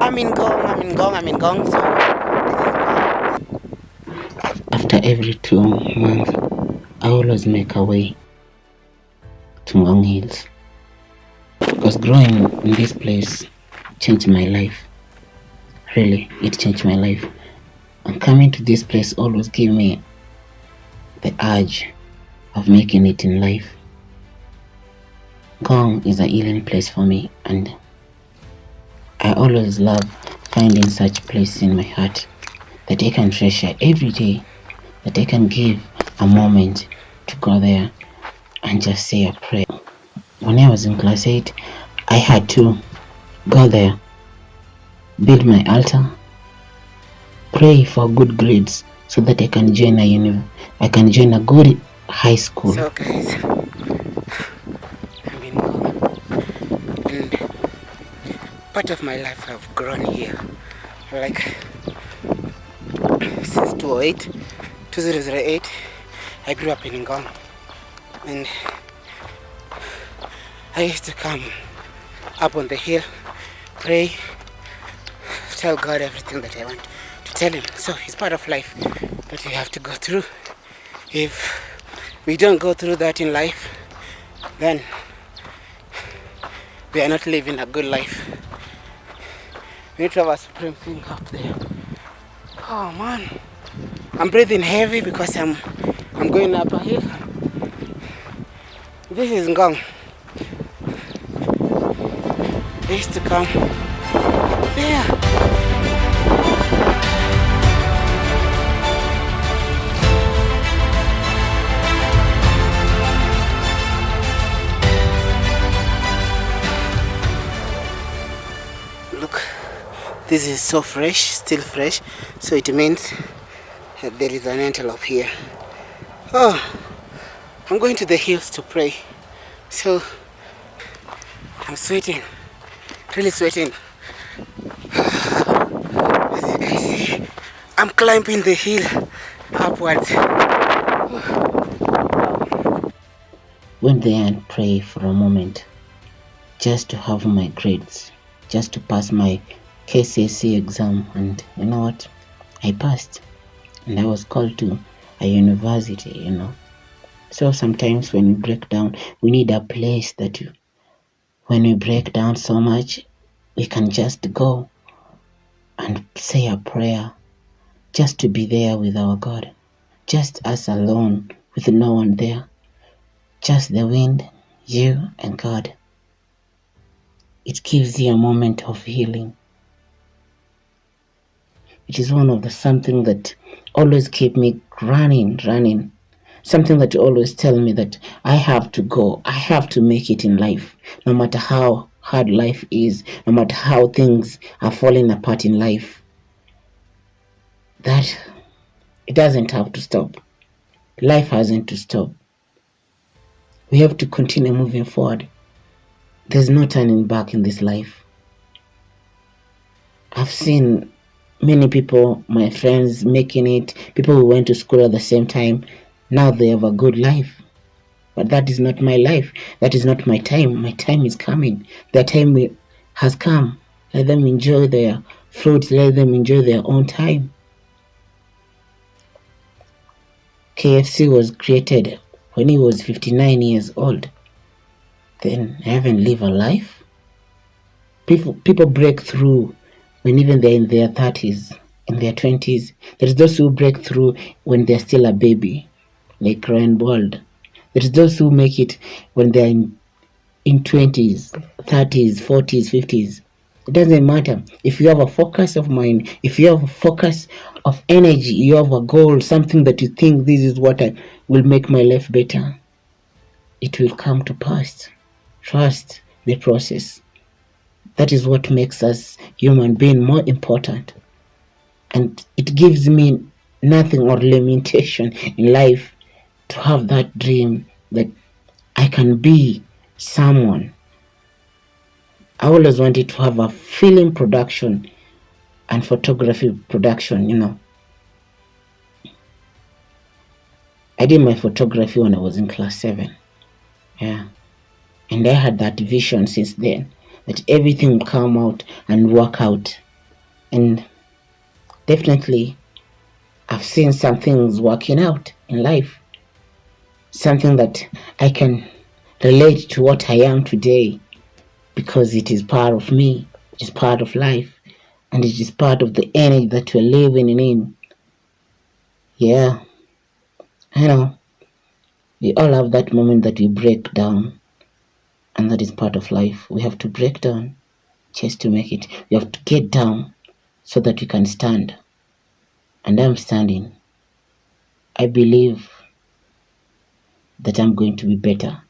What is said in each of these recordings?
I'm in Gong. So After every 2 months, I always make a way to Ngong Hills because growing in this place changed my life. Really, it changed my life. And coming to this place always gave me the urge of making it in life. Gong is a healing place for me, and I always love finding such place in my heart that I can treasure every day, that I can give a moment to go there and just say a prayer. When I was in class 8, I had to go there, build my altar, pray for good grades so that I can join a good high school. so guys, I'm in Gong, and part of my life I've grown here. Like since 2008, I grew up in Ngong, and I used to come up on the hill, pray, tell God everything that I want to tell him. So it's part of life that we have to go through. If we don't go through that in life, then we are not living a good life. We need to have a supreme thing up there. Oh man, I'm breathing heavy because I'm going up a hill. This is Ngong. I used to come there. Look, this is so fresh, still fresh, so it means that there is an antelope here. Oh, I'm going to the hills to pray, so I'm sweating, really sweating. As you guys see, I'm climbing the hill upwards. Went there and pray for a moment just to have my grades, just to pass my KCSE exam, and you know what? I passed and I was called to a university. So sometimes when we break down, we need a place when we break down so much, we can just go and say a prayer, just to be there with our God, just us alone with no one there, just the wind, you and God. It gives you a moment of healing. It is one of the something that always keep me running. Something that always tell me that I have to go. I have to make it in life. No matter how hard life is, no matter how things are falling apart in life, that it doesn't have to stop. Life hasn't to stop. We have to continue moving forward. There's no turning back in this life. I've seen many people, my friends, making it, people who went to school at the same time. Now they have a good life. But that is not my life. That is not my time. My time is coming. Their time has come. Let them enjoy their fruits. Let them enjoy their own time. KFC was created when he was 59 years old. Then I haven't lived a life. People break through when even they're in their 30s, in their 20s. There's those who break through when they're still a baby, like Ryan Bold. There's those who make it when they're in 20s, 30s, 40s, 50s. It doesn't matter. If you have a focus of mind, if you have a focus of energy, you have a goal, something that you think this is what will make my life better, it will come to pass. Trust the process. That is what makes us human being more important. And it gives me nothing or limitation in life to have that dream that I can be someone. I always wanted to have a film production and photography production. I did my photography when I was in class 7. Yeah. And I had that vision since then that everything will come out and work out. And definitely, I've seen some things working out in life, something that I can relate to what I am today, because it is part of me, it is part of life, and it is part of the energy that we're living in. Yeah, I know. We all have that moment that we break down, and that is part of life. We have to break down just to make it. We have to get down so that we can stand. And I'm standing. I believe that I'm going to be better.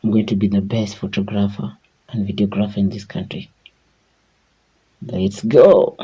I'm going to be the best photographer and videographer in this country. Let's go.